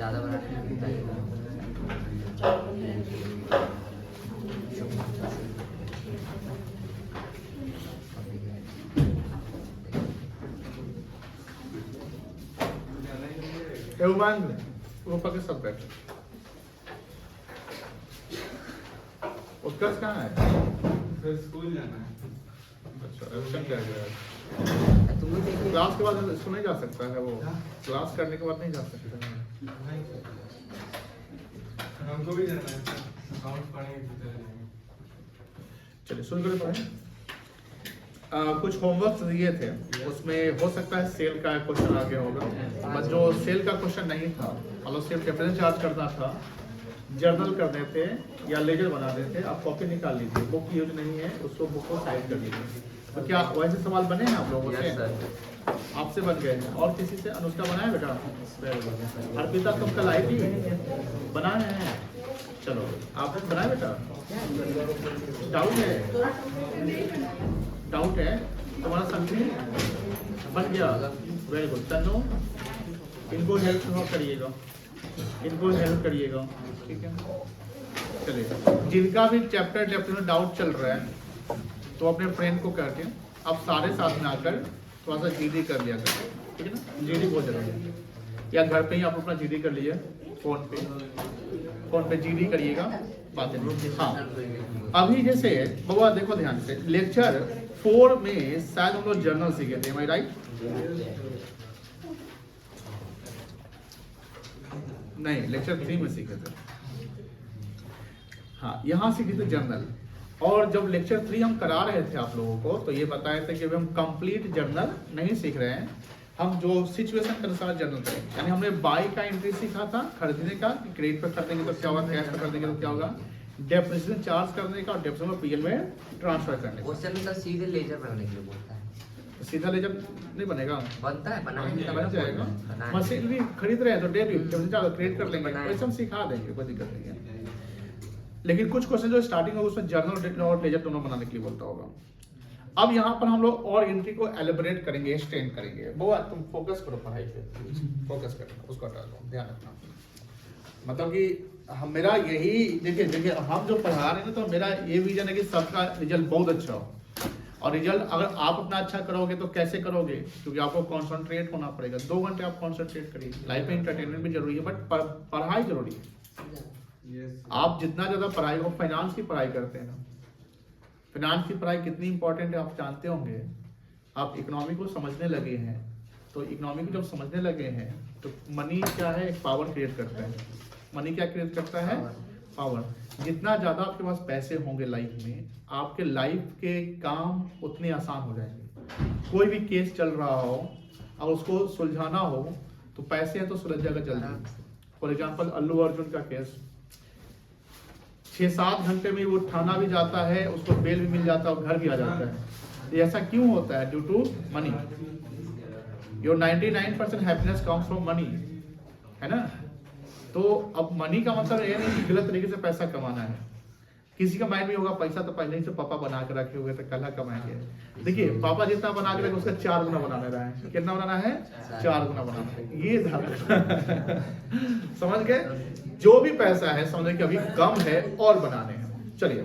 ज़्यादा ऊपर के सब बैठे उसका कहाँ है? स्कूल जाना है। अच्छा एब्सेंट क्या गया? तुम भी देखिए क्लास के बाद इसको नहीं जा सकता है वो, क्लास करने के बाद नहीं जा सकता है। हमको भी जाना है, अकाउंट पढ़ेंगे। चलिए शुरू करें पढ़ें। कुछ होमवर्क दिए थे, उसमें हो सकता है सेल का क्वेश्चन आगे होगा, बस जो सेल का क्वेश्चन नहीं था, मतलब सिर्फ कैपिटल चार्ज करना था, जर्नल करने थे या लेजर बनाने थे, आप कॉपी निकाल लीजिए। बुक यूज नहीं है, उसको बुक को साइड कर लीजिए। तो क्या वैसे सवाल बने हैं आप लोगों से? आपसे बन गए हैं और किसी से? अनुष्का बनाए बेटा? अर्पिता तुम कल आई थी, बनाए हैं? चलो आप बनाए बेटा? डाउट है तुम्हारा? समझे बन गया? Very good. तनु इनको हेल्प करिएगा, इनको हेल्प करिएगा, ठीक है? चलिए जिनका भी चैप्टर में डाउट चल रहा है तो अपने फ्रेंड को करके अब सारे साथ में आकर थोड़ा सा जीडी कर लिया करें, ठीक है ना? जीडी बहुत जरूरी है, या घर पे ही आप अपना जीडी कर लीजिए, फोन पे जीडी करिएगा, बातें। हाँ अभी जैसे बाबा देखो ध्यान से, लेक्चर 4 में शायद हम लोग जर्नल सीखे थे, राइट? नहीं, लेक्चर 3 में सीखे थे। हाँ यहाँ सीखे थे जर्नल। और जब लेक्चर 3 हम करा रहे थे आप लोगों को तो ये बताए थे कि अभी हम कंप्लीट जर्नल नहीं सीख रहे हैं, हम जो सिचुएशन के अनुसार जर्नल करेंगे। यानी हमने बाई का एंट्री सीखा था, खरीदने का, क्रेडिट पर खरीदेंगे तो क्या होगा, कैश पर खरीदेंगे तो क्या होगा, डेप्रिसिएशन चार्ज करने का, और डेप्रिसिएशन पीएल में ट्रांसफर करने का। क्वेश्चन तो सीधे लेजर बनाने के लिए बोलता है। सीधा लेजर नहीं बनेगा, बनता है, बनाएंगे तब बन जाएगा। मशीन भी खरीद रहे हैं तो डेबिट क्रेडिट कर लेंगे, वैसे हम सिखा देंगे, कोई दिक्कत नहीं है। लेकिन कुछ क्वेश्चन जो स्टार्टिंग में उसमें जर्नल और लेजर दोनों बनाने के लिए बोलता होगा। अब यहाँ पर हम लोग और एंट्री को एलिब्रेट करेंगे, एक्सटेंड करेंगे। वो तुम फोकस करो पढ़ाई पे, फोकस करना, उसको हटा दो, ध्यान रखना। मतलब कि हम, मेरा यही देखिए हम जो पढ़ा रहे हैं तो मेरा ये विजन है कि सबका रिजल्ट बहुत अच्छा हो। और रिजल्ट अगर आप अपना अच्छा करोगे तो कैसे करोगे, क्योंकि आपको कॉन्सेंट्रेट होना पड़ेगा। 2 घंटे आप कॉन्सेंट्रेट करिए। लाइफ में इंटरटेनमेंट भी जरूरी है, बट पढ़ाई जरूरी है। आप जितना ज्यादा पढ़ाई हो, फाइनेंस की पढ़ाई करते हैं ना, फाइनेंस की पढ़ाई कितनी इंपॉर्टेंट है आप जानते होंगे। आप इकोनॉमी को समझने लगे हैं तो इकोनॉमी को जब समझने लगे हैं तो मनी क्या है, एक पावर क्रिएट करता है। मनी क्या क्रिएट करता है? पावर। जितना ज्यादा आपके पास पैसे होंगे लाइफ में, आपके लाइफ के काम उतने आसान हो जाएंगे। कोई भी केस चल रहा हो और उसको सुलझाना हो तो पैसे हैं तो सुलझ जाएगा जल्दी। फॉर एग्जाम्पल अल्लू अर्जुन का केस 6-7 घंटे में वो थाना भी जाता है, उसको बेल भी मिल जाता है और घर भी आ जाता है। ये ऐसा क्यों होता है? Due to money. Your 99% happiness comes from money, है ना? तो अब मनी का मतलब ये नहीं कि गलत तरीके से पैसा कमाना है। किसी का माइंड में होगा पैसा तो पहले ही से पापा बना के रखे हुए तो कल कमाएंगे। देखिए पापा जितना बना के रखे उसका 4 गुना बनाना रहा है। कितना बनाना है? 4 गुना बनाना है। ये समझ गए? जो भी पैसा है समझे कि अभी कम है और बनाने हैं। चलिए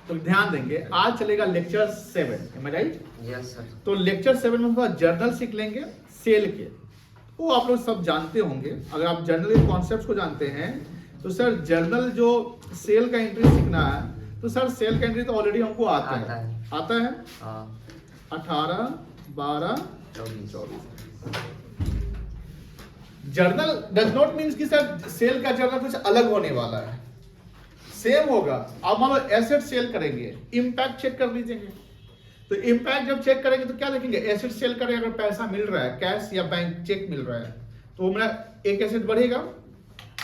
तो ध्यान देंगे। आज चलेगा लेक्चर 7, राइट? Yes sir. तो लेक्चर 7 में हम जर्नल सीख लेंगे, सेल के। वो आप लोग सब जानते होंगे। अगर आप जर्नल के कॉन्सेप्ट्स को जानते हैं तो सर जर्नल जो सेल का एंट्री सीखना है तो सर सेल का एंट्री तो ऑलरेडी हमको आता है। आता है 18, 12, 24। जर्नल डज नॉट मीन्स कि सर सेल का जर्नल कुछ अलग होने वाला है, सेम होगा। आप मान लो एसेट सेल करेंगे, इंपैक्ट चेक कर लीजिए। तो इंपैक्ट जब चेक करेंगे तो क्या देखेंगे? एसेट सेल करें, अगर पैसा मिल रहा है, कैश या बैंक चेक मिल रहा है, तो मेरा एक एसेट बढ़ेगा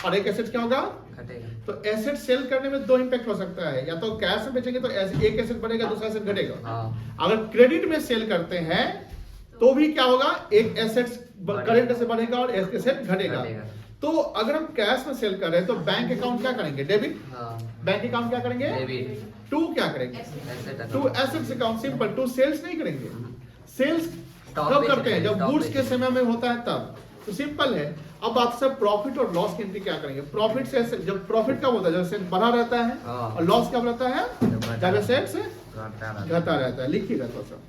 और एक एसेट क्या होगा? घटेगा। तो एसेट सेल करने में 2 इंपैक्ट हो सकता है, या तो कैश में बेचेंगे तो एक एसेट बढ़ेगा, दूसरा एसेट घटेगा। अगर क्रेडिट में सेल करते हैं तो भी क्या होगा? एक एसेट करेंट एसेट बढ़ेगा और एक एसेट घटेगा। तो अगर हम कैश में सेल कर रहे हैं तो बैंक अकाउंट क्या करेंगे? डेबिट। बैंक अकाउंट क्या करेंगे? डेबिट। टू क्या करेंगे? To assets account. Simple. To sales नहीं करेंगे। सेल्स कब करते हैं? जब गुड्स के समय में होता है तब। तो सिंपल है। अब बात से प्रॉफिट और लॉस की एंट्री क्या करेंगे। प्रॉफिट से जब प्रॉफिट कब होता है, जब एसेट बढ़ा रहता है, हाँ। और लॉस कब रहता है, जब एसेट से घटा रहा घटा रहता है। लिखिएगा तो सब।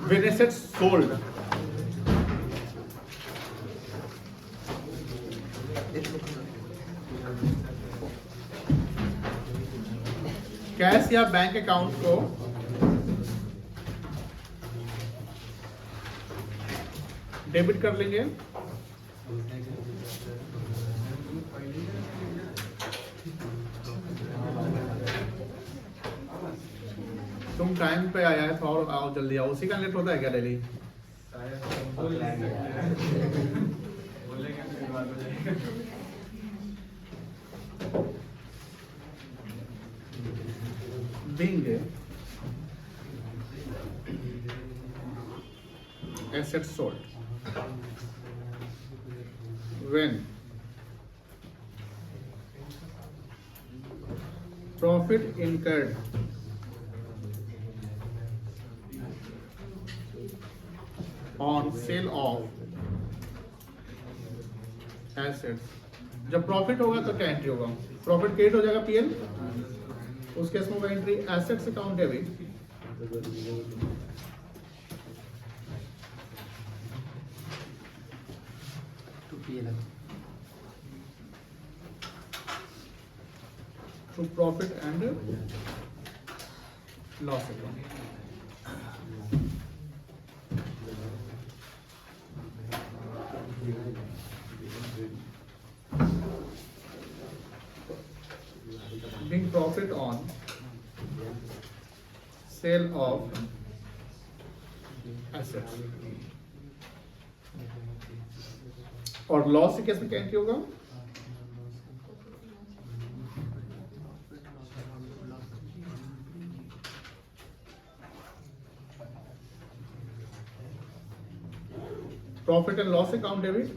When assets sold, कैश या बैंक अकाउंट को डेबिट कर लेंगे, तुम टाइम पे आया है, थोड़ा आओ जल्दी आओ। उसी का लेट होता है क्या डेली? बोलेंगे फिर बात हो जाएगी। being assets sold, when profit incurred on sale of assets, जब प्रॉफिट होगा तो क्या एंट्री होगा? प्रॉफिट क्रेडिट हो जाएगा पीएल, उस केस में entry assets account debit, to profit and loss account. Being profit on sale of assets, और लॉस के केस में क्या एंट्री होगा? Profit and loss account debit,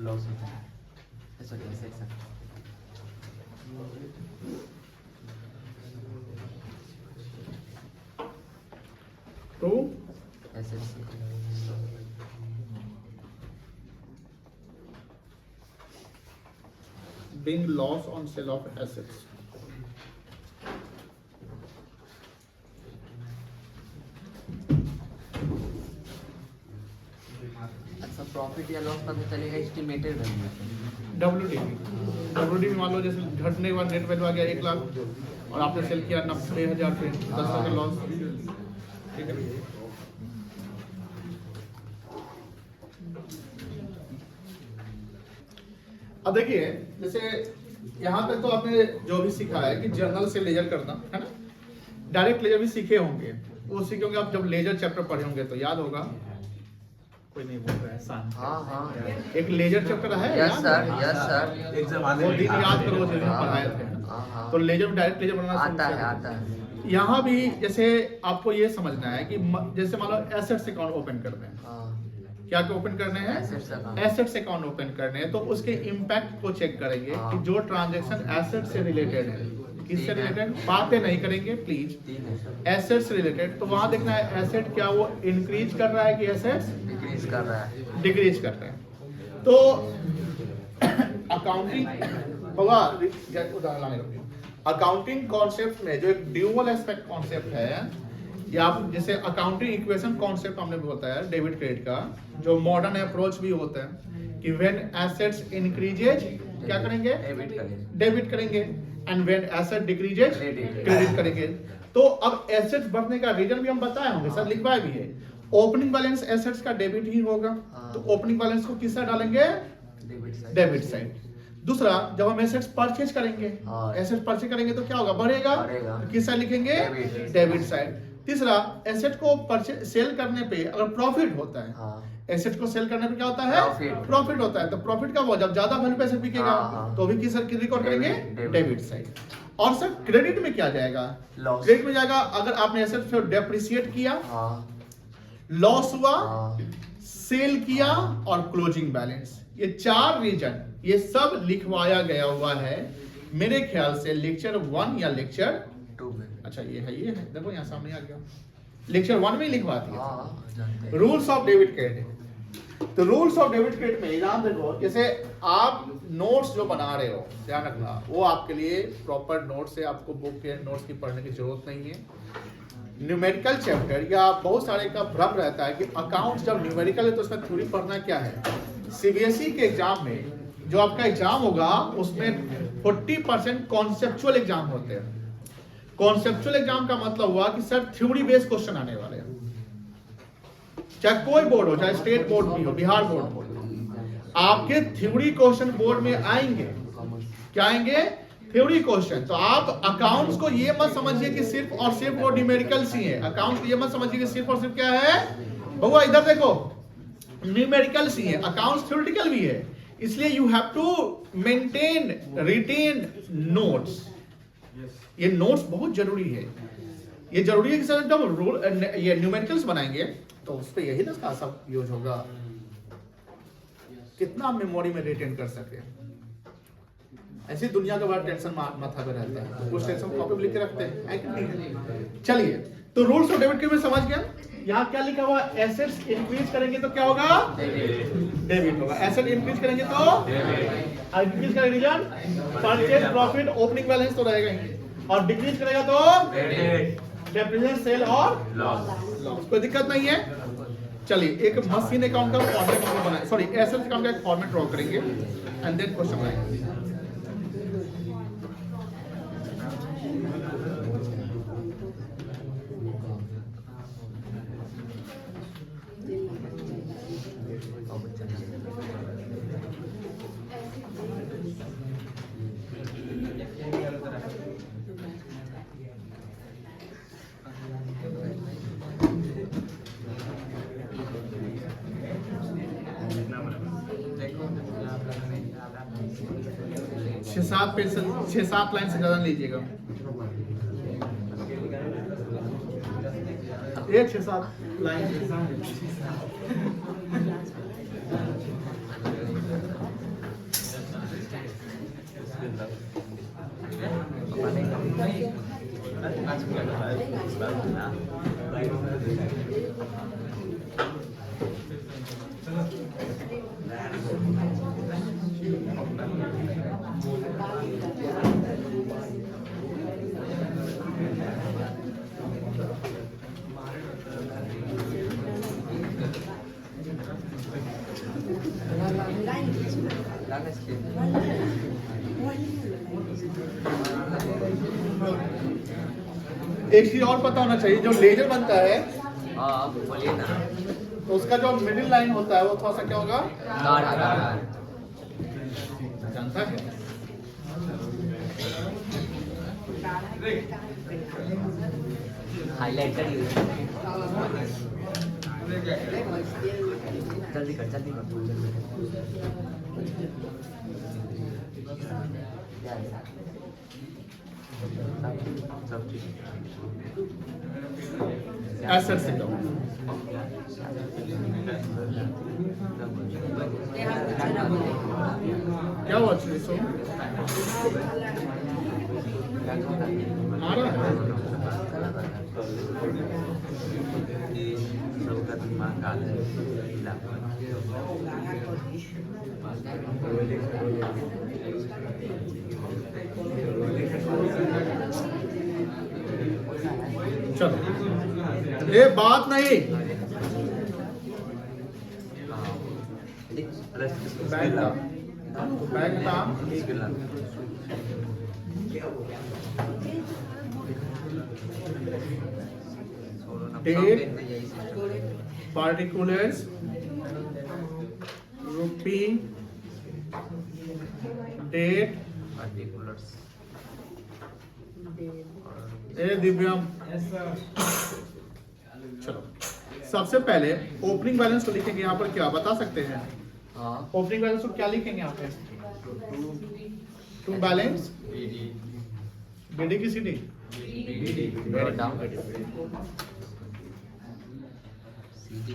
loss ऐसा कैसे ऐसा to assets being loss on sale of assets, अच्छा profit या लॉस पता चलेगा एस्टिमेटेड वैल्यू से। डब्ल्यूडी मान लो जैसे घटने के बाद नेट वैल्यू आ गया 1 लाख और आपने सेल किया 90,000 पे, 10 का लॉस, ठीक है। अब देखिए जैसे यहाँ तक तो आपने जो भी सीखा है कि जर्नल से लेजर करना है ना, डायरेक्ट लेजर भी सीखे होंगे, वो सीखे होंगे। आप जब लेजर चैप्टर पढ़े होंगे तो याद होगा, कोई नहीं बोल रहा है शांत। हाँ हाँ एक लेजर चैप्टर है, यस याद सर, है? यस सर, एग्जाम वो दिन याद करो जो दिन हाँ, पढ़ाए थे। हाँ, हाँ। तो लेजर डायरेक्ट लेजर बनाना आता है शुरू आता है। किया। यहाँ भी जैसे आपको ये समझना है कि जैसे मान लो एसेट्स अकाउंट ओपन करने हैं, हाँ, क्या क्या ओपन करने हैं? Assets account। Assets account open करने हैं, तो उसके इम्पैक्ट को चेक करेंगे हाँ। कि जो ट्रांजैक्शन एसेट से रिलेटेड है, किससे रिलेटेड, बातें नहीं करेंगे प्लीज, तीन है सर, एसेट से रिलेटेड। तो वहां देखना है एसेट क्या वो इंक्रीज कर रहा है कि एसेट्स डिक्रीज कर रहा है। डिक्रीज कर रहे हैं। तो अकाउंटिंग होगा, उदाहरण लाने रखिए। अकाउंटिंग कॉन्सेप्ट में जो एक ड्यूअल एस्पेक्ट कॉन्सेप्ट है, या आप जैसे अकाउंटिंग इक्वेशन कॉन्सेप्ट हमने बताया डेबिट क्रेडिट का, जो मॉडर्न अप्रोच भी होता है कि व्हेन एसेट्स इंक्रीजेज क्या करेंगे? डेबिट करेंगे। डेबिट करेंगे, and when asset decreases Credit। Credit करेंगे। तो अब एसेट्स बढ़ने का रीजन भी हम बताए होंगे, सर लिखवाए भी है। ओपनिंग बैलेंस एसेट्स का डेबिट ही होगा, हाँ। तो ओपनिंग बैलेंस को किस साइड डालेंगे? Debit side. Debit side. दूसरा, जब हम एसेट्स परचेज करेंगे, हाँ। एसेट परचेज करेंगे तो क्या होगा? बढ़ेगा, बढ़ेगा। तो किस साइड लिखेंगे? डेबिट। Debit side. तीसरा, एसेट को परचेज सेल करने पे अगर प्रॉफिट होता है, हाँ, एसेट को सेल करने पे क्या होता है? Profit। प्रॉफिट होता है। तो प्रॉफिट का वो जब ज्यादा वैल्यू पे एसेट बिकेगा हाँ, हाँ। तो भी किस रिकॉर्ड करेंगे? डेबिट। Debit side. और सर क्रेडिट में क्या जाएगा? लॉस। क्रेडिट में जाएगा अगर आपने एसेट को डेप्रिसिएट किया, लॉस हुआ, सेल किया और क्लोजिंग बैलेंस। ये 4 रीजन ये सब लिखवाया गया हुआ है मेरे ख्याल से लेक्चर 1 या लेक्चर 2 में। अच्छा ये है देखो यहाँ सामने आ गया, लेक्चर 1 में लिखवा दिया जानते हैं। Rules of debit credit. तो रूल्स ऑफ डेबिट क्रेडिट में एग्जाम देखो, जैसे आप नोट्स जो बना रहे हो ध्यान रखना वो आपके लिए प्रॉपर नोट्स है, आपको बुक के नोट्स की पढ़ने की जरूरत नहीं है। न्यूमेरिकल चैप्टर या बहुत सारे का भ्रम रहता है कि अकाउंट जब न्यूमेरिकल है तो उसमें थ्योरी पढ़ना क्या है। सीबीएसई के एग्जाम में जो आपका एग्जाम होगा उसमें 40% कॉन्सेप्चुअल एग्जाम होते हैं। कॉन्सेप्चुअल एग्जाम का मतलब हुआ कि सर थ्योरी बेस्ड क्वेश्चन आने वाले हैं, चाहे कोई बोर्ड हो, चाहे स्टेट बोर्ड भी हो, बिहार बोर्ड हो, आपके थ्योरी क्वेश्चन बोर्ड में आएंगे। क्या आएंगे? Theory question. तो आप अकाउंट्स को ये मत समझिए कि सिर्फ और सिर्फ वो न्यूमेरिकल्स ही है। अकाउंट्स को ये मत समझिए कि सिर्फ और सिर्फ क्या है बउआ, इधर देखो न्यूमेरिकल्स ही है, अकाउंट्स थ्योरेटिकल भी है। इसलिए you have to maintain written notes. ये नोट्स बहुत जरूरी है। ये जरूरी है कि सर जब ये न्यूमेरिकल्स बनाएंगे तो उस पर यही ना सब यूज होगा, कितना मेमोरी में रिटेन कर सके। ऐसी दुनिया का बड़ा टेंशन माथा पे रहता है, तो कुछ टेंशन कॉपी पे लिख के रखते हैं। चलिए तो रूल्स ऑफ डेबिट के में समझ गया। यहाँ क्या लिखा हुआ? एसेट्स इंक्रीज करेंगे तो क्या होगा? डेबिट होगा। एसेट इंक्रीज करेंगे तो इंक्रीज करेंगे reason purchase profit opening balance तो रहेगा ही, और डिक्रीज करेगा तो डेप्रिसिएशन सेल और लॉस। कोई दिक्कत नहीं है। चलिए एक मशीन अकाउंट का फॉर्मेट बनाए, सॉरी एसेट अकाउंट का एक फॉर्मेट ड्रॉ करेंगे एंड देन क्वेश्चन बनाएंगे। छह सात लाइन से ज्यादा नहीं लीजिएगा, ये 6-7 लाइन। एक चीज और पता होना चाहिए, जो लेजर बनता है बोलिए ना, तो उसका जो मिडिल लाइन होता है वो थोड़ा सा क्या होगा? जानता है? हाइलाइटर जल्दी कर सब ठीक। एसेट से जाओ। क्या हुआ सो मारा सबका दिमाग काला है। चलो ये बात नहीं, बैंक का डेट पार्टिकुलर्स रुपी डेट पार्टिकुलर्स। ए दिव्यम चलो सबसे पहले ओपनिंग बैलेंस को लिखेंगे। यहाँ पर क्या बता सकते हैं? ओपनिंग बैलेंस को क्या लिखेंगे यहाँ पे? टू बैलेंस बीडी की सीडी और डाउन सीडी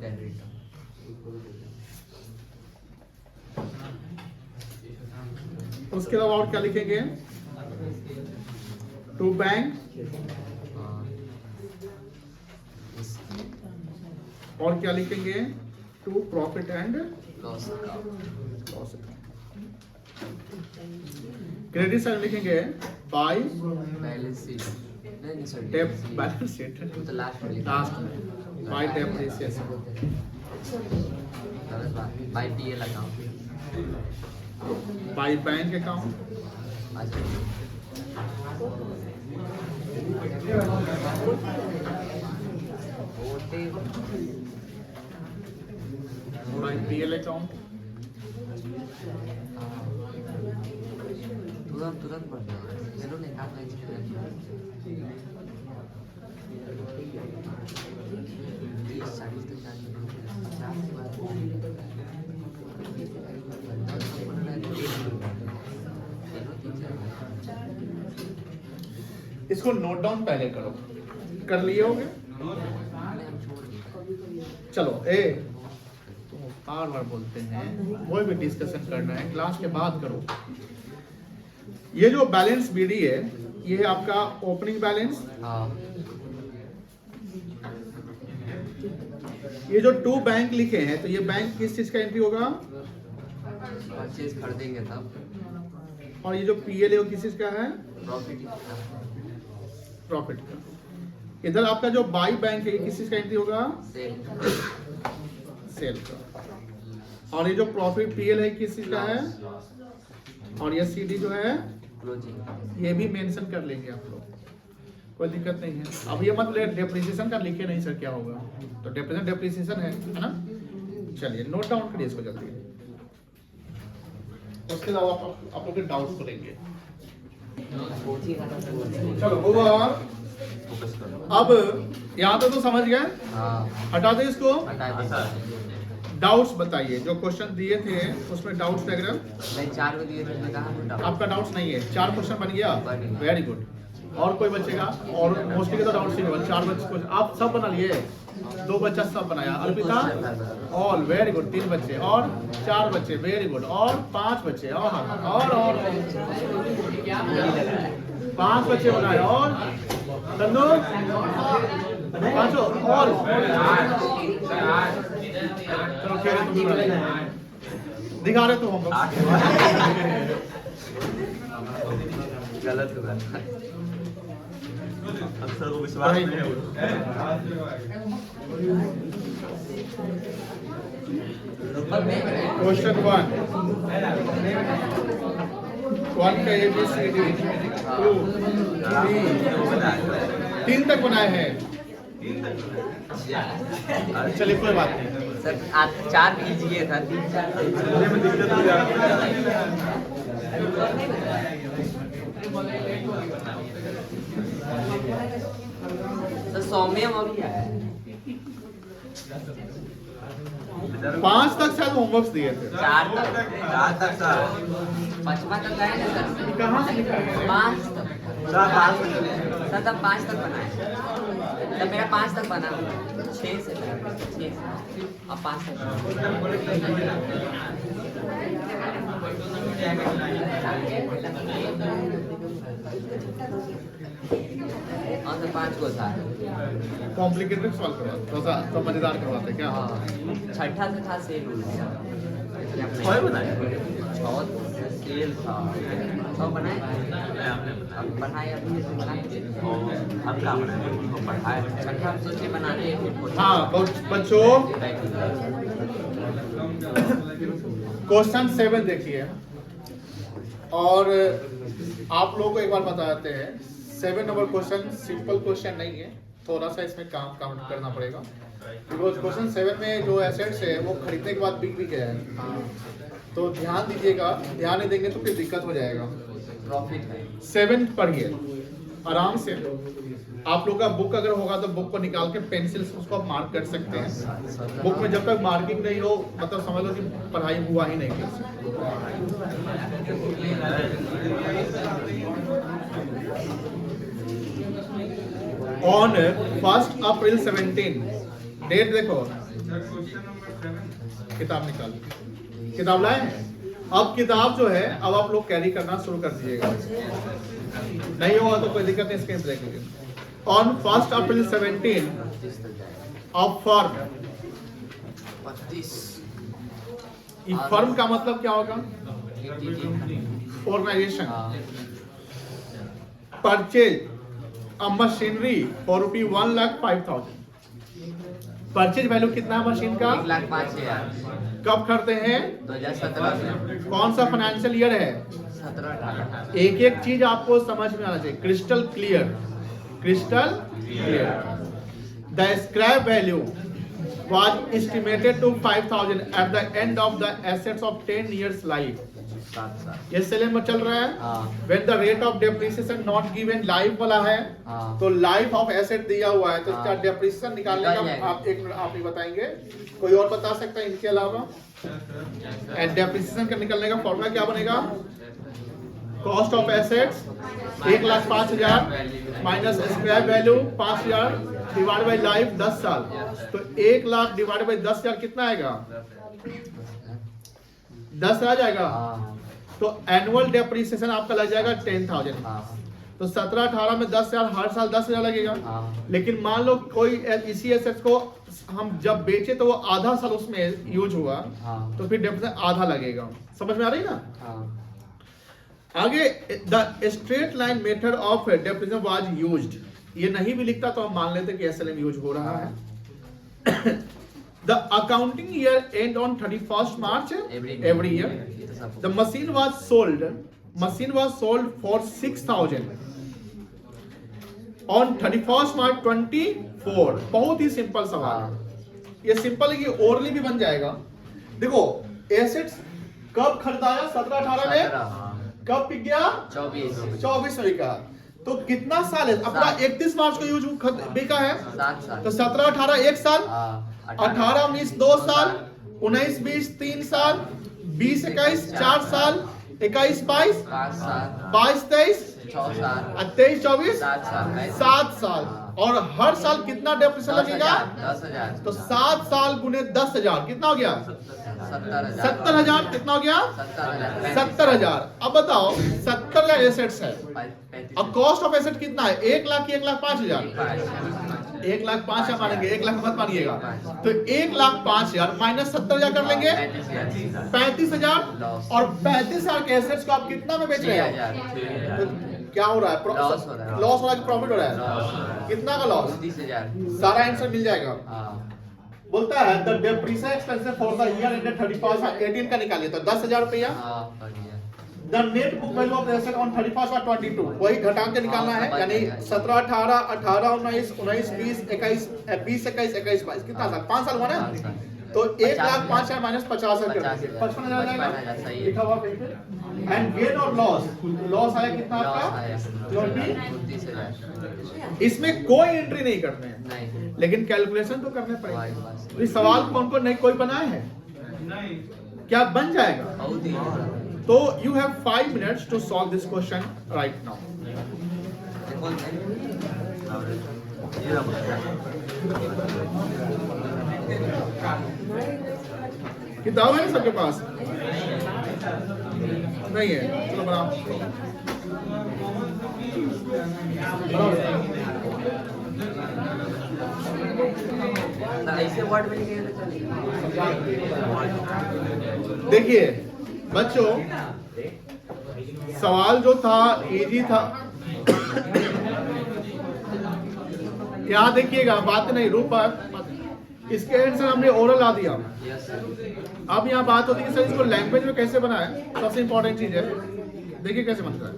कैरेट उसके अलावा और क्या लिखेंगे? टू बैंक और क्या लिखेंगे? To profit and loss loss. Credit side लिखेंगे बाय बैलेंस शीट नहीं सर डेट बैलेंस शीट तो लास्ट में लास्ट में by depreciation by PL account by bank account by PL account तुरंत पढ़ दो चलो नहीं आप नहीं इसको नोट डाउन पहले करो। कर लिए होगे? चलो ए बार बार बोलते हैं, कोई भी डिस्कशन करना है क्लास के बाद करो। ये जो बैलेंस बीडी है ये है आपका ओपनिंग बैलेंस। ये जो टू बैंक लिखे हैं तो ये बैंक किस चीज का एंट्री होगा? परचेज खरीदेंगे तब। और ये जो पीएल है वो किस चीज का है? प्रॉफिट का। इधर आपका जो बाई बैंक है ये किस चीज का एंट्री होगा? सेल का। और ये जो प्रॉफिट पीएल है किस चीज का है? और ये सीडी जो है ये भी मेंशन कर लेंगे आप लोग, कोई दिक्कत नहीं है। अब ये मतलब डेप्रिसिएशन का लिखे नहीं सर क्या होगा, तो डेप्रिसिएशन है ना। चलिए नोट डाउन करिए इसको जल्दी। उसके अलावा आप लोग के डाउट्स को लेंगे। चलो ओवर। अब यहाँ तो समझ गए? हटा दे इसको। डाउट्स बताइए, जो क्वेश्चन दिए थे उसमें डाउट्स डायग्राम नहीं 4 को दिए थे मैं कहा आपका डाउट्स नहीं है। 4 क्वेश्चन बन गया, वेरी गुड। और कोई बचेगा? और मोस्टली के तो डाउट्स ही नहीं, 4 बच्चे आप सब बना लिए। 2 बच्चा सब बनाया। Arpita all very good. 3 बच्चे और 4 बच्चे वेरी गुड। और 5 बच्चे और 5 बच्चे बनाए। और तन्नू 5 और चलो खेल तुम दिखा रहे तो हम लोग गलत हुआ। अक्सर को विश्वास नहीं है। क्वेश्चन 1 का ABCD 2 3 तक बनाए हैं। चलिए कोई बात नहीं सर आप 4 कीजिए था 3-4 में दिक्कत हो जाती है। सर सौम्य अभी आया है। 5 तक शायद होमवर्क दिए थे। 4 तक 4 तक सर 5वां तक आया ना सर। कहाँ से लिखा है? 5 तक सर 5 सर तब 5 तक बनाया तब मेरा 5 तक बना 6 से 6 अब 5 तक और तो 5 को था कॉम्प्लिकेटेड सॉल्व करवाते थोड़ा सा मजेदार करवाते क्या? छठा से था सेल कोई बनाया बहुत सेल था सब बनाए अब पढ़ाए अभी से बना अब क्या बनाया वो पढ़ाया छठा सोचे बनाने हाँ बच्चों क्वेश्चन 7 देखिए और आप लोगों को एक बार बताते हैं। 7 नंबर क्वेश्चन सिंपल क्वेश्चन नहीं है, थोड़ा सा इसमें काम काउंट करना पड़ेगा। बिकॉज क्वेश्चन 7 में जो एसेट्स है वो खरीदने के बाद बिक भी गया है, तो ध्यान दीजिएगा। ध्यान नहीं देंगे तो फिर दिक्कत हो जाएगा। प्रॉफिट है 7 पढ़िए आराम से। आप लोग का बुक अगर होगा तो बुक को निकाल के पेंसिल से उसको आप मार्क कर सकते हैं। बुक में जब तक मार्किंग नहीं हो मतलब समझ लो कि पढ़ाई हुआ ही नहीं। ऑन 1 अप्रैल 17, डेट देखो, किताब निकाल, किताब लाए हैं? अब किताब जो है अब आप लोग कैरी करना शुरू कर दीजिएगा, नहीं होगा तो कोई दिक्कत नहीं, स्क्रीन देख लीजिए। On 1 April 17 of firm, firm का मतलब क्या होगा? Organisation. Purchase a machinery for rupee 1,05,000। Purchase value कितना है मशीन का? 1,05,000। कब करते हैं? 2017 में। कौन सा फाइनेंशियल ईयर है? 17-18। एक एक चीज आपको समझ में आना चाहिए, crystal clear, crystal clear. The scrap value was estimated to 5,000 at the end of the assets of 10 years life. 7 साल। ये सेलेम में चल रहा है। हाँ। When the rate of depreciation not given life वाला है, हाँ। तो लाइफ ऑफ एसेट दिया हुआ है, तो इसका हाँ। डेप्रिसिएशन निकालने निकाल का जाएगा। आप एक मिनट आप ही बताएंगे, कोई और बता सकता है इनके अलावा? एंड डेप्रिसिएशन का निकालने का फॉर्मूला क्या बनेगा? Cost of assets 1,05,000 minus scrap value 5,000 divide by life 10 साल, तो 1 लाख डिवाइड बाई 10,000 कितना आएगा? 10 आ जाएगा। तो एनुअल डेप्रिसिएशन आपका लग जाएगा 10,000। तो 17-18 में 10,000, हर साल 10,000 लगेगा। लेकिन मान लो कोई इसी एसेट्स को हम जब बेचे तो वो आधा साल उसमें यूज हुआ, तो फिर डेप्रिसिएशन आधा लगेगा। समझ में आ रही ना? आगे the straight line method of depreciation was used, ये नहीं भी लिखता तो हम मान लेते कि एसएलएम यूज हो रहा है। The accounting year and on 31st March every year. The machine was sold for 6,000 on 31st March 24। बहुत ही सिंपल सवाल है ये, सिंपल है कि ओरली भी बन जाएगा। देखो एसेट्स कब खरीदाया? 17-18 में। कब बिक गया? 24 में बिका। तो कितना साल है? अपना 31 मार्च को यूज बिका है, 7 साल। तो 17-18 1 साल, 18-19 2 साल, 19-20 3 साल, 20-21 4 साल, 21-22 5 साल, 22-23 6 साल, 23-24 7 साल, 7 साल। और हर साल कितना डेप्रिसिएशन लगेगा? 10,000। तो 7 साल गुने 10,000 कितना हो गया? 70,000। कितना हो गया? 70,000। अब बताओ 70,000 एसेट्स है, अब कॉस्ट ऑफ एसेट कितना है? 1 लाख की 1,05,000। 1,05,000 मानेंगे, 1 लाख मत मानिएगा। तो 1,05,000 माइनस 70,000 कर लेंगे 35,000। और 35,000 के एसेट्स को आप कितना में बेच रहे हैं? तो क्या हो रहा है? लॉस हो रहा है। लॉस हो रहा है कि प्रॉफिट हो रहा है? कितना का लॉस? 30,000। सारा आंसर मिल जाएगा। बोलता है the depreciation expenses for the year ended 31st 18 का निकालिए, तो 10,000 रुपया। The net book value of asset on 31st 22 वही घटा के निकालना है, यानी 17-18 18-19 19-20 21 20-21 21-22 कितना साल? 5 साल हुआ ना? तो 1,05,000 माइनस 50,000 कर दीजिए, 55,000 जाएगा। लिखा हुआ कहीं पे। एंड गेन और लॉस, लॉस आया कितना आपका? 20। इसमें कोई एंट्री नहीं करने हैं, लेकिन कैलकुलेशन तो करने पड़ेगा। इस सवाल कौन को नहीं कोई बनाए है? क्या बन जाएगा? तो you have 5 minutes to solve this question right now. किताब है सबके पास? नहीं है, चलो बनाओ। ऐसे वर्ड में लिखेंगे तो चलेगा। देखिए बच्चों, सवाल जो था इजी था। यहाँ देखिएगा, बात नहीं रूप पर इसके आंसर हमने ओरल ला दिया। अब यहाँ बात होती है सर इसको लैंग्वेज में कैसे बनाए, सबसे इंपॉर्टेंट चीज है। देखिए कैसे बनता है।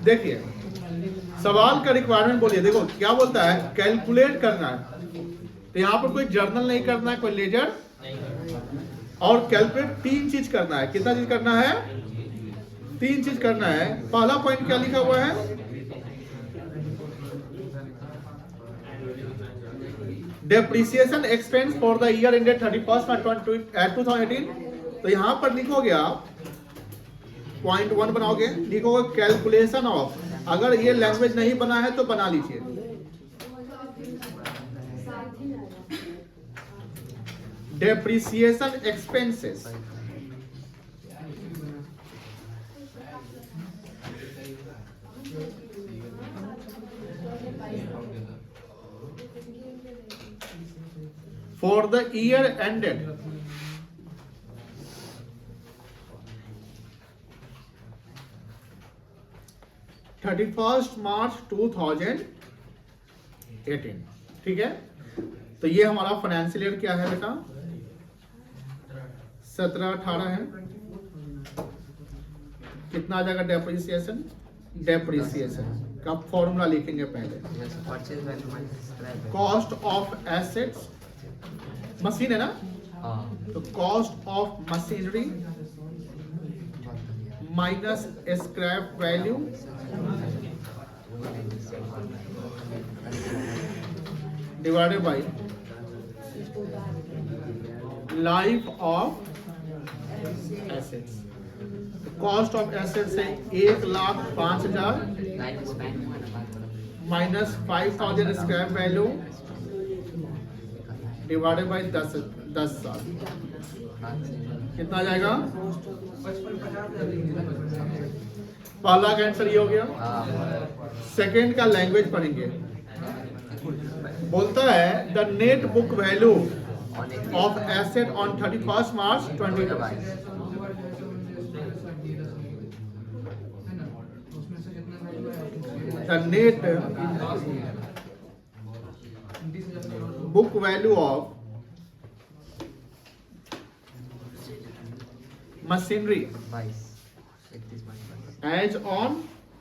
देखिए सवाल का रिक्वायरमेंट बोलिए। देखो क्या बोलता है, कैलकुलेट करना है। तो यहाँ पर कोई जर्नल नहीं करना है, कोई लेजर, और कैलकुलेट 3 चीज करना है। कितना चीज करना है? 3 चीज करना है। पहला पॉइंट क्या लिखा हुआ है? Depreciation expense for the year ended 31 मार्च 2018। तो यहां पर लिखोगे आप पॉइंट 1 बनाओगे, लिखोगे कैलकुलेशन ऑफ। अगर ये लैंग्वेज नहीं बना है तो बना लीजिए। Depreciation expenses for the year ended 31st March 2018। ठीक है, तो ये हमारा फाइनेंशियल ईयर क्या है बेटा? 17-18 है। कितना आ जाएगा डेप्रिसिएशन? डेप्रिसिएशन का फॉर्मूला लिखेंगे पहले। कॉस्ट ऑफ एसेट्स, मशीन है ना, तो cost of machinery minus scrap value divided by life of assets. Cost of assets है 1,05,000 minus 5,000 scrap value divided by 10 साल। कितना आ जाएगा? पहला का आंसर ये हो गया। सेकंड का लैंग्वेज पढ़ेंगे। बोलता है the net book value of asset on 31st March 2020। The net book value of machinery as on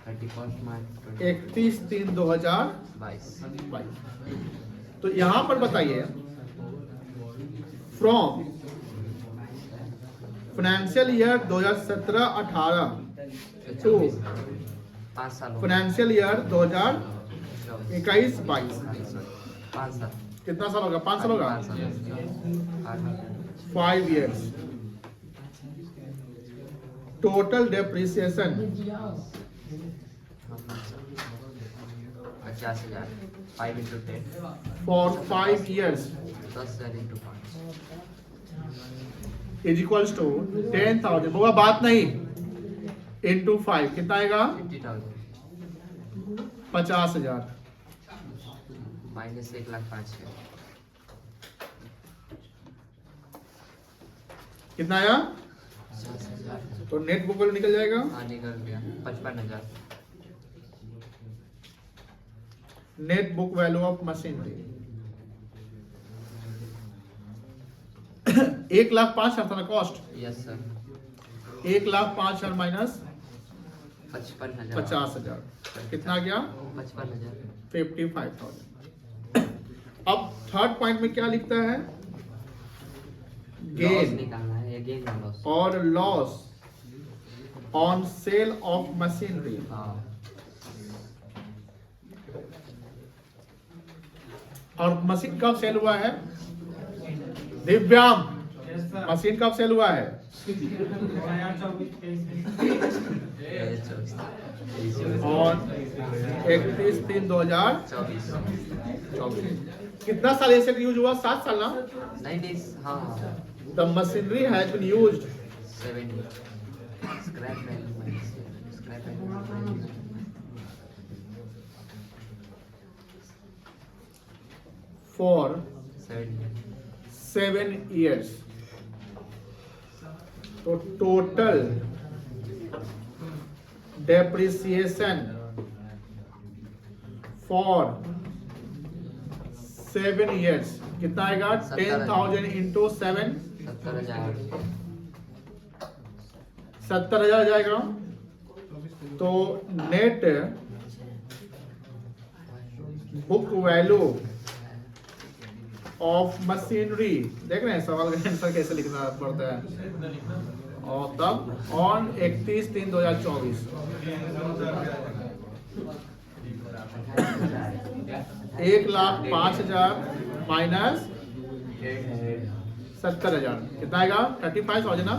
31/3/2022। तो यहां पर बताइए from financial year 2017-18 to financial year 2021-22 कितना साल होगा? 5 साल होगा। 5 years। Total depreciation 50,000 5 into 10 for 5 years 10,000 into 5 is equals to 10,000। होगा बात नहीं, इंटू 5 कितना आएगा? 50,000 50,000 माइनस 1,05,000 कितना आया? 50,000। तो नेट बुक वैल्यू निकल जाएगा। हाँ निकल गया 55,000। Net book value of machinery 1,05,000 था ना कॉस्ट। Yes sir. 1,05,000 माइनस 55,000 50,000 कितना गया? 55,000। 55,000। अब थर्ड पॉइंट में क्या लिखता है? लॉस गेन निकालना है, ये गेन या लॉस। और loss on sale of machinery. हाँ और मशीन कब सेल हुआ है? दिव्यांग मशीन कब सेल हुआ है? और 31/3/2024। कितना साल ऐसे यूज हुआ? 7 साल ना? 90s। हाँ the machinery has been used 7 scrap value minus scrap value for 7 7 years। तो टोटल डेप्रिसिएशन फॉर 7 years कितना आएगा? 10,000 इंटू 7 70,000। 70,000 जाएगा। तो net book value of machinery, देख रहे हैं सवाल का आंसर कैसे लिखना पड़ता है। और तब ऑन 31/3/2024 1,05,000 माइनस 70,000 कितना आएगा 35,000 ना।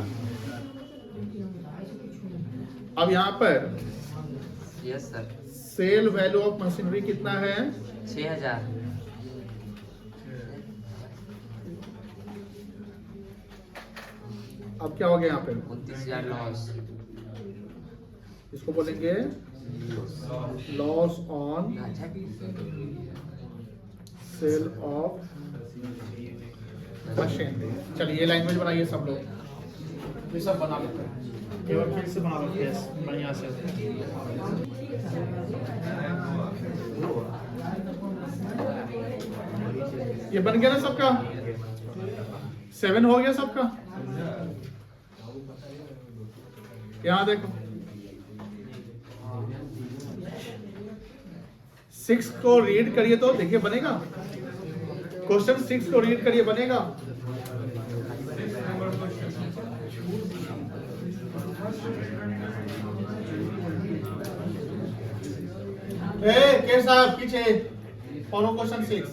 अब यहाँ पर yes sir. Sale value of machinery कितना है 6,000। अब क्या हो गया यहाँ पे 29,000 लॉस। इसको बोलेंगे loss on sale of machinery. चलिए ये लैंग्वेज बनाइए सब लोग, ये सब बना लेते हैं एक बार फिर से बना लो केस बढ़िया से। ये बन गया ना सबका, 7 हो गया सबका। यहाँ देखो 6 को रीड करिए तो देखिए बनेगा। क्वेश्चन 6 को रीड करिए बनेगा। के साहब पीछे फॉलो क्वेश्चन 6।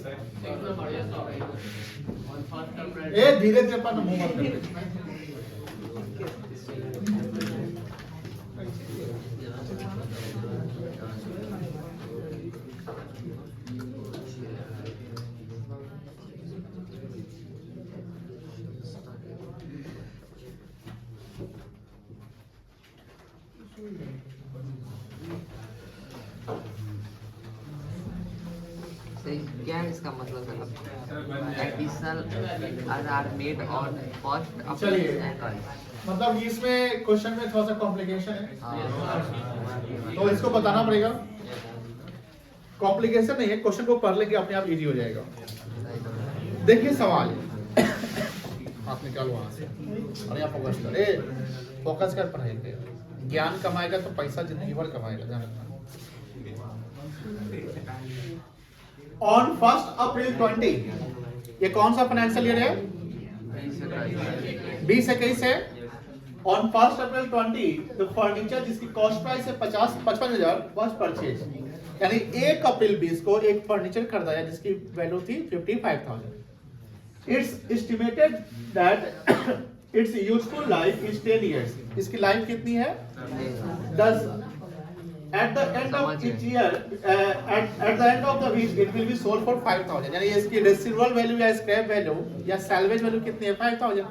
धीरे धीरे पर मुंह मत करते। क्या है इसका मतलब sir? Additional are made on first चलिए। एंड मतलब इसमें क्वेश्चन में थोड़ा सा कॉम्प्लिकेशन है तो इसको बताना पड़ेगा। कॉम्प्लिकेशन नहीं है, क्वेश्चन को पढ़ लेंगे अपने आप इजी हो जाएगा। देखिए सवाल, हाथ निकालो वहां से और यहाँ फोकस कर। फोकस कर पढ़ाई पे। ज्ञान कमाएगा तो पैसा जिंदगी भर कमाएगा, ध्यान रखना। ऑन 1 अप्रैल 20, ये कौन सा फाइनेंशियल ईयर है 20-21 है। ऑन 1 अप्रैल 20 द फर्नीचर जिसकी कॉस्ट प्राइस है 55,000 वाज परचेज, यानी 1 अप्रैल 20 को एक फर्नीचर खरीदा जिसकी वैल्यू थी 55,000। It's estimated that it's useful life is 10 years. इसकी लाइफ कितनी है 10। At the end of each year, at the end of the week, it will be sold for 5,000. यानी इसकी residual value या scrap value या salvage value कितनी है 5,000।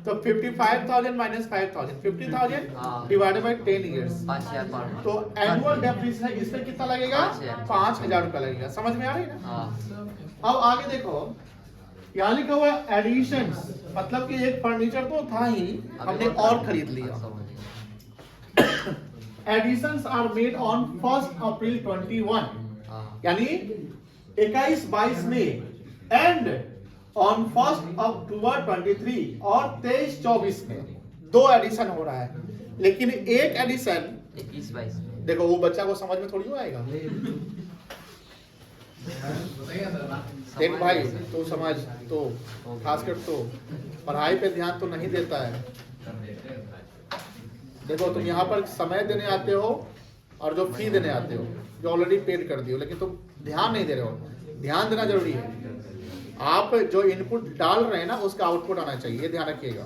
तो 55,000 minus 5,000, 50,000 divided by 10 years। 5,000 तो annual depreciation इसमें कितना लगेगा 5,000 रुपया लगेगा। समझ में आ रही है ना। अब आगे देखो, यहाँ लिखा हुआ एडिशंस, मतलब कि एक फर्नीचर तो था ही, हमने और खरीद लिया। Additions are made on 1 April 21, यानी 21-22 में, and on 1 October 23 और 23-24 में 2 एडिशन हो रहा है। लेकिन एक एडिशन 21-22 देखो वो बच्चा को समझ में थोड़ी आएगा। देख भाई तो समझ तो खासकर तो पढ़ाई पे ध्यान तो नहीं देता है। देखो तुम यहाँ पर समय देने आते हो और जो फी देने आते हो जो ऑलरेडी पेड कर दियो, लेकिन तुम ध्यान नहीं दे रहे हो। ध्यान देना जरूरी है। आप जो इनपुट डाल रहे हैं ना उसका आउटपुट आना चाहिए, ये ध्यान रखिएगा।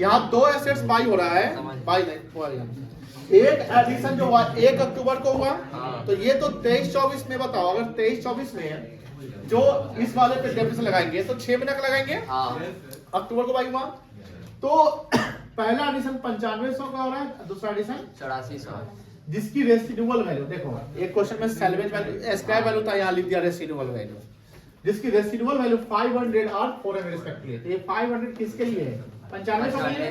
यहाँ 2 एसेट्स बाई हो रहा है, बाई नहीं हुआ। एक एडिशन जो हुआ 1 अक्टूबर को हुआ, तो ये तो 23-24 में बताओ। अगर 23-24 में जो इस वाले पे डेप्रिसिएशन लगाएंगे तो 6 महीने का लगाएंगे। अक्टूबर को बाई हुआ तो पहला एडिशन 9500 का हो रहा है, दूसरा एडिशन 8400, जिसकी रेसिडुअल वैल्यू देखो, एक क्वेश्चन में सैल्वेज वैल्यू स्क्रैप वैल्यू था, यहाँ लिख दिया रेसिडुअल वैल्यू, जिसकी रेसिडुअल वैल्यू 500 और 400 रिस्पेक्टिवली। तो ये 500 किसके लिए है 9500 के लिए,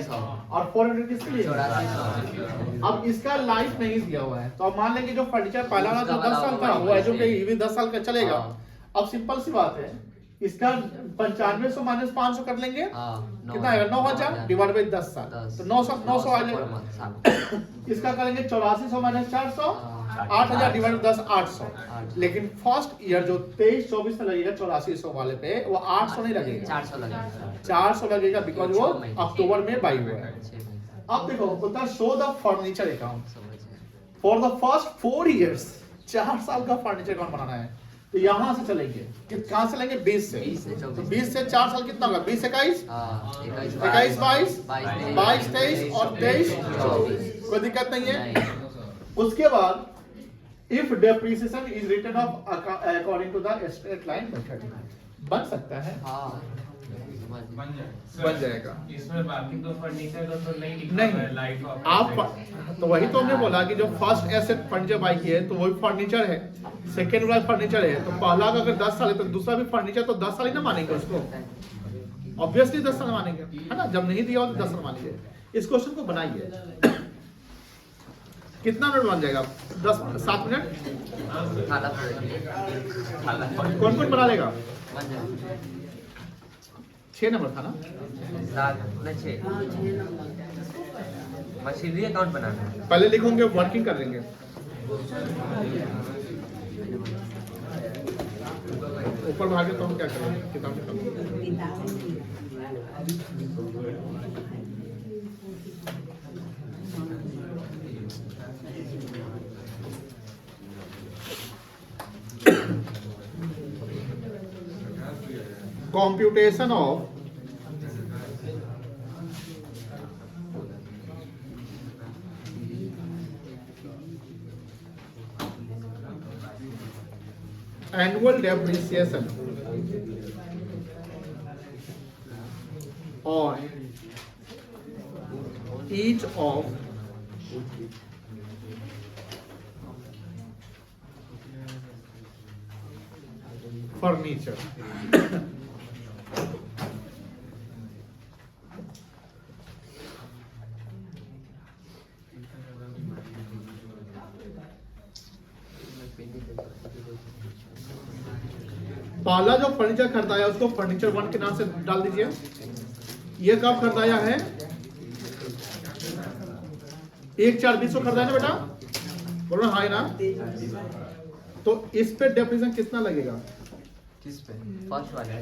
और 400 किसके लिए 8400। अब इसका लाइफ नहीं दिया हुआ है, तो अब मान लेंगे जो फर्नीचर पहला वाला जो 10 साल का वो है जो कि 10 साल का चलेगा। अब सिंपल सी बात है, इसका 9500 माइनस 500 कर लेंगे, हाँ, कितना आएगा 9000 डिवाइड बाई 10 साल, तो 900 आ जाएगा। इसका करेंगे 8400 माइनस 400, 8000 डिवाइड 10 800। लेकिन फर्स्ट ईयर जो 23-24 में लगेगा 8400 वाले पे, वो 800 नहीं लगेगा, 400 लगेगा। 400 लगेगा, बिकॉज वो अक्टूबर में बाई हुआ है। 6 महीने। अब देखो बोलता है show the furniture account for the first 4 years, 4 साल का फर्नीचर अकाउंट बनाना है। तो यहाँ से चलेंगे, कहाँ से लेंगे 20 से, 20 से 4 साल कितना होगा, 20 21 21 22 22 23 और 23 24, कोई दिक्कत नहीं है। उसके बाद if depreciation is written off according to the straight line method, बन सकता है, हाँ, बन जाएगा। इसमें बाकी तो फर्नीचर का तो नहीं लिखा नहीं, हुआ है, लाइफ ऑफ आप तो वही तो हमने बोला कि जो फर्स्ट एसेट फर्नीचर बाई की है तो वही फर्नीचर है, सेकेंड वाला फर्नीचर है, तो पहला का अगर 10 साल है तो दूसरा भी फर्नीचर, तो 10 साल ही ना मानेंगे उसको, ऑब्वियसली 10 साल मानेंगे, है ना। जब नहीं दिया हो तो 10 साल मानेंगे। इस क्वेश्चन को बनाइए, कितना मिनट बन जाएगा, 7 मिनट। कौन कौन बना लेगा, 6 नंबर था ना, 6 मशीनरी अकाउंट बनाना है। पहले लिखोगे वर्किंग कर लेंगे, ऊपर भागे तो हम क्या करेंगे, किताब में computation of annual depreciation on each of furniture पहला जो फर्नीचर खरीदाया उसको फर्नीचर 1 के नाम से डाल दीजिए। ये कब खरीदाया है, 1/4/20 को खरीदाया ना बेटा, बोलो हाँ ना। तो इस पे डेप्रिसिएशन कितना लगेगा, किस पे, फर्स्ट वाला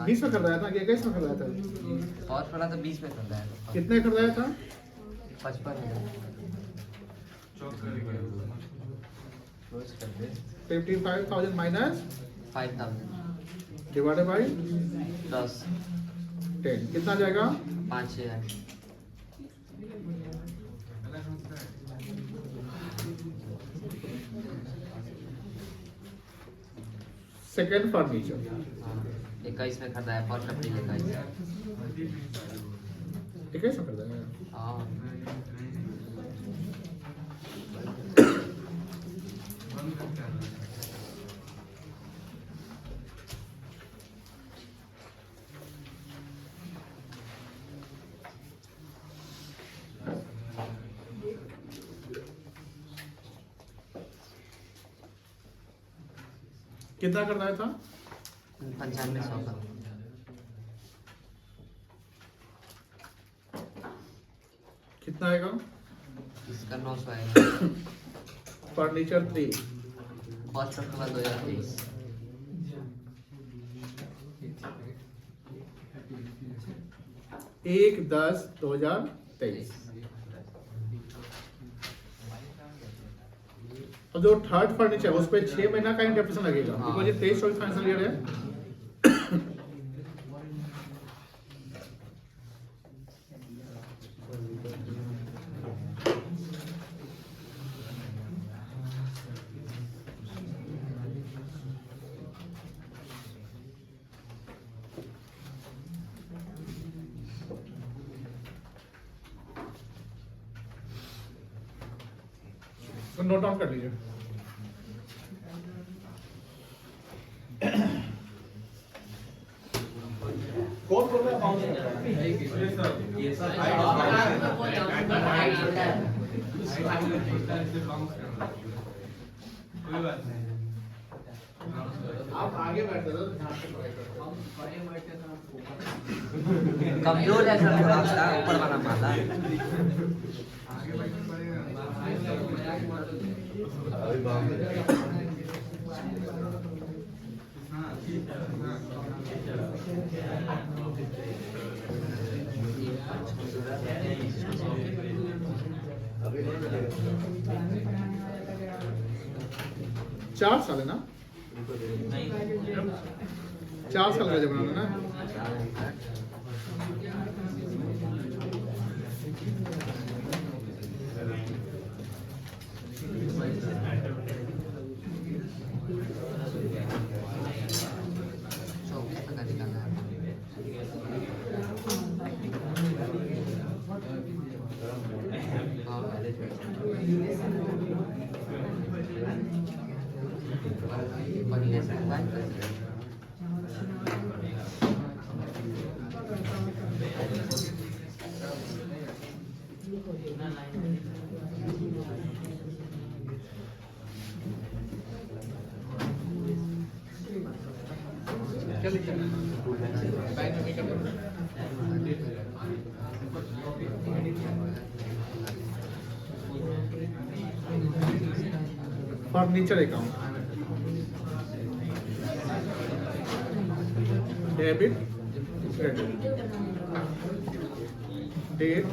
20 में खरीदाया था, 21 में खरीदाया था, फर्स्ट वाला तो 20 में करता है, कितने खरीदाया था, 55 55,000 माइनस 5000 डिवाइडेड बाई 10 10 कितना जाएगा, 5000। सेकेंड फर्नीचर 21 में खरीदाया, फर्स्ट अप्रैल 21 में खरीदाया, हाँ। कितना करना था, 9500 का, कितना आएगा, इसका 900 आएगा। Furniture 3 first October 2023। 1/10/2023। अब जो थर्ड फर्नीचर उस पे 6 महीना का डेप्रिसिएशन लगेगा, बिकॉज ये 23-24 फाइनेंशियल ईयर है। तो नोट डाउन कर लीजिए। कौन बोल रहा है, आप आगे बैठते थे तो ध्यान से पढ़ाई करते, हम खड़े बैठे थे आपको कमजोर है सर थोड़ा सा ऊपर वाला माला। चार साल है ना, 4 साल का जब बनाना ना। क्या लिखा है? बैंक में क्या करना है? Furniture account, debit credit, date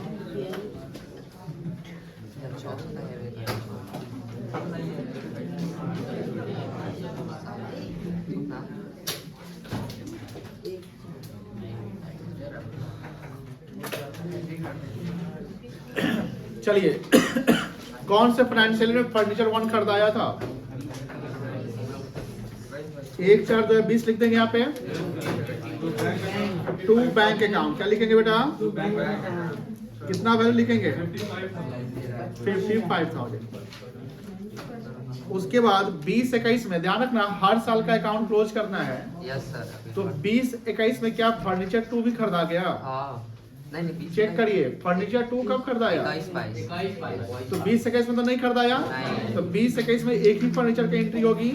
चलिए कौन से फाइनेंशियल में फर्नीचर 1 खरीदाया था? 1/4/2020 लिख देंगे यहाँ पे। 2 बैंक अकाउंट, क्या लिखेंगे बेटा? कितना वैल्यू लिखेंगे? 55,000। उसके बाद 2021 में ध्यान रखना हर साल का अकाउंट क्लोज करना है। Yes sir. तो 2021 में क्या फर्नीचर 2 भी खरीदा गया? हाँ नहीं चेक करिए फर्नीचर 2 कब खरीदाया? 21-22। तो 2021 में तो नहीं खरीदाया। नहीं। तो 2021 में एक ही फर्नीचर की एंट्री होगी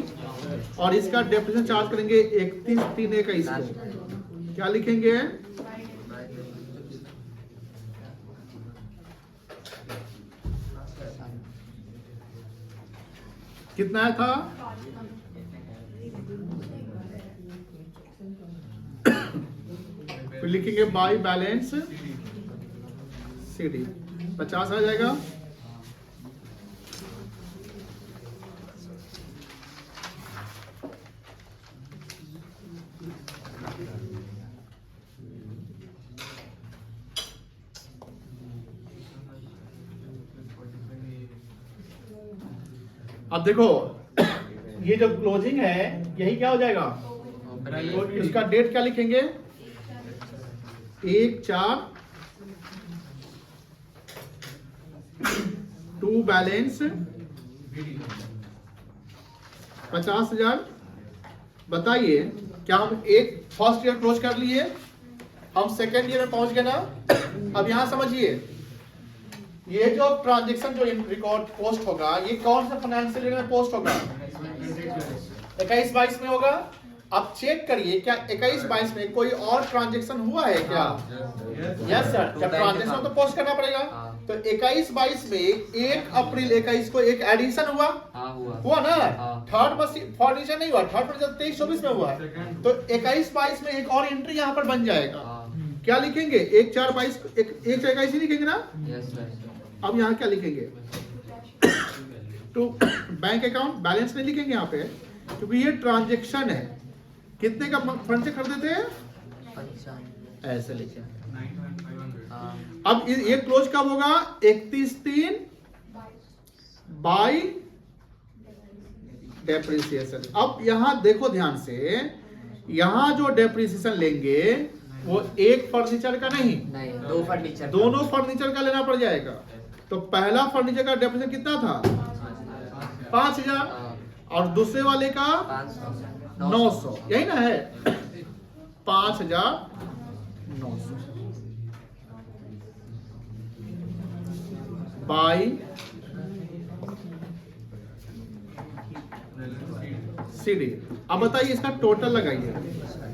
और इसका डेप्रिसिएशन चार्ज करेंगे 31/3/21 को। क्या लिखेंगे? कितना था? फिर लिखेंगे बाय बैलेंस सीडी 50 आ जाएगा। अब देखो ये जो क्लोजिंग है यही क्या हो जाएगा? तो इसका डेट क्या लिखेंगे? 1/4 2 बैलेंस 50,000। बताइए क्या हम एक फर्स्ट ईयर क्लोज कर लिए, हम सेकेंड ईयर में पहुंच गए ना? अब यहां समझिए ये जो ट्रांजेक्शन जो रिकॉर्ड पोस्ट होगा ये कौन सा फाइनेंशियल ईयर में पोस्ट होगा? 21-22 में होगा। अब चेक करिए क्या 21-22 में कोई और ट्रांजेक्शन हुआ है क्या? Yes sir. जब ट्रांजेक्शन तो पोस्ट करना पड़ेगा। तो 21-22 में 1 अप्रैल 21 को एक एडिशन हुआ। हुआ ना? थर्ड फर्नीचर नहीं हुआ, थर्ड फर्नीचर 23-24 में हुआ। तो 21-22 में एक और एंट्री यहाँ पर बन जाएगा। क्या लिखेंगे? 1/4/22 1/21 ही लिखेंगे ना? Yes sir. अब यहाँ क्या लिखेंगे? तो बैंक अकाउंट बैलेंस नहीं लिखेंगे यहाँ पे क्योंकि ये ट्रांजेक्शन है। कितने का फर्नीचर खरीदे थे? 55। ऐसे लिखे। अब ये क्लोज कब होगा? 31/3 बाय डेप्रिसिएशन। अब यहां देखो ध्यान से, यहां जो डेप्रिसिएशन लेंगे वो एक फर्नीचर का नहीं, 2 फर्नीचर, दोनों फर्नीचर का लेना पड़ जाएगा। तो पहला फर्नीचर का डेप्रिसिएशन कितना था? 5,000 और दूसरे वाले का 900। यही ना है? 5,900 बाई CD। अब बताइए इसका टोटल लगाइए,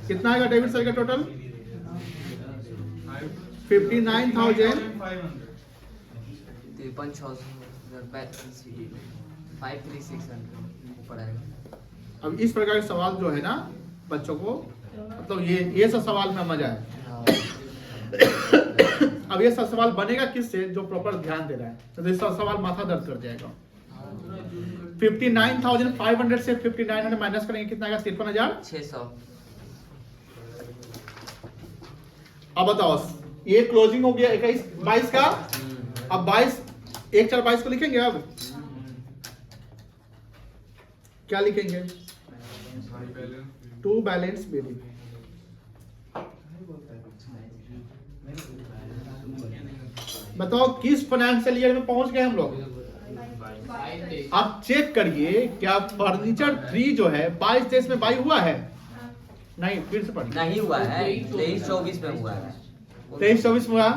कितना आएगा डेबिट साइड का टोटल? 59,000 53,600 ऊपर आएगा। अब इस प्रकार के सवाल जो है ना बच्चों को, मतलब ये सब सवाल में मजा है। अब ये सब सवाल बनेगा किससे? जो प्रॉपर ध्यान दे रहा है, तो ये सब सवाल माथा दर्द कर जाएगा। 59,500 से 5900 माइनस करेंगे, कितना आएगा? 53,600। अब बताओ, ये क्लोजिंग हो गया 22 का। अब 22 1 4 22 को लिखेंगे। अब क्या लिखेंगे? To balance billing. बताओ किस फाइनेंशियल ईयर में पहुंच गए हम लोग? आप चेक करिए, क्या फर्नीचर 3 जो है 22-23 में बाई हुआ है? नहीं, फिर से पढ़िए। नहीं हुआ है, 23-24 में हुआ है। 23-24 में हुआ,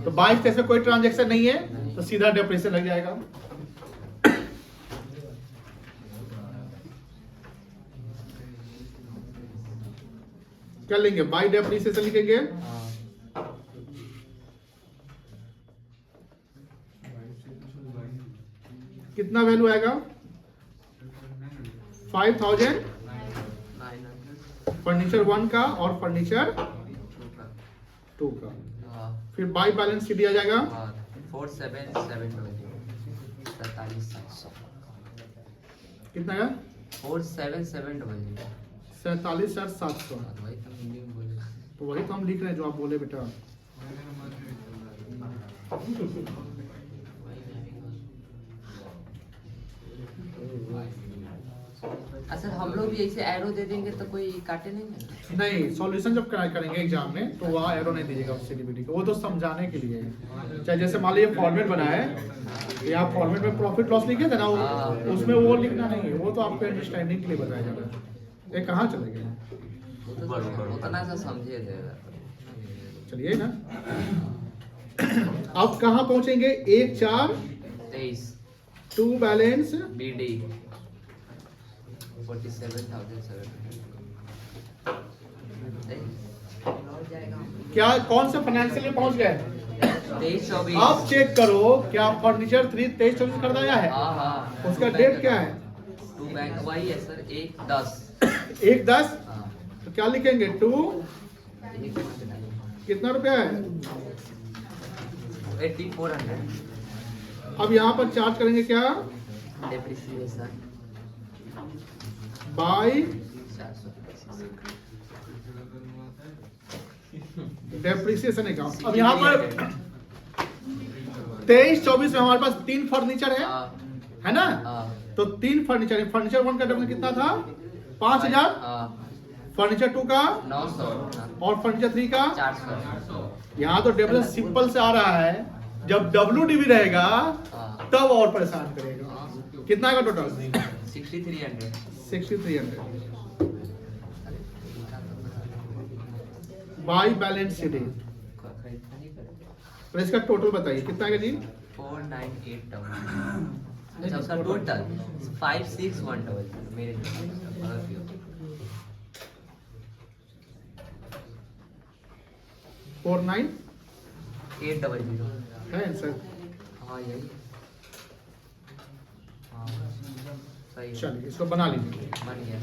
तो 22-23 में कोई ट्रांजेक्शन नहीं है, तो सीधा डेप्रिसिएशन लग जाएगा। क्या लेंगे? बाई डेप्रिसिएशन लिखेंगे। कितना वैल्यू आएगा? 5,000 फर्नीचर 1 का और फर्नीचर 2 का। फिर बाई बैलेंस शीट दिया जाएगा 47,700। कितना का? 47,700। 47,700। तो वही तो हम लिख रहे हैं जो आप बोले बेटा। सर हम लोग भी ऐसे एरो दे देंगे तो कोई काटे नहीं? नहीं, सॉल्यूशन जब करेंगे एग्जाम में तो वहाँ एरो नहीं दीजिएगा सीडीबीडी को, वो तो समझाने के लिए है। चाहे जैसे मान लीजिए फॉर्मेट बना है, या फॉर्मेट में प्रॉफिट लॉस लिखे थे ना, उसमें वो लिखना नहीं है, वो तो आपको अंडरस्टैंडिंग के लिए बताया जा रहा है। ये कहाँ चले गए? उतना सा समझिए देगा। चलिए ना, अब कहाँ पहुंचेंगे? 1 4 23 टू बैलेंस बीडी 47,700। क्या कौन से फाइनेंशियल में पहुंच गए? 23-24। आप चेक करो, क्या फर्नीचर 3 23-24 खरीदाया है? हाँ। उसका डेट क्या है? 2 बैंक वही है सर, 1-10। 1-10। तो क्या लिखेंगे? 2 कितना रुपया है? 8,400। अब यहाँ पर चार्ज करेंगे क्या? Depreciation by 400। Depreciation account. अब यहाँ पर 23-24 में हमारे पास 3 फर्नीचर है ना? तो 3 फर्नीचर है। फर्नीचर 1 का डेप्रिसिएशन कितना था? 5,000। फर्नीचर 2 का 900 और फर्नीचर 3 का 400। यहाँ तो डेप्रिसिएशन सिंपल से आ रहा है, जब WDV रहेगा तब और परेशान करेगा। कितना का टोटल? 6,300। 6,300 by balance sheet. तो इसका टोटल बताइए कितना है जी? 4,980। अच्छा उसका टोटल 5,610 मेरे 4,980 है आंसर। हाँ यही। हाँ सही है। चलिए इसको बना लीजिए। बन गया।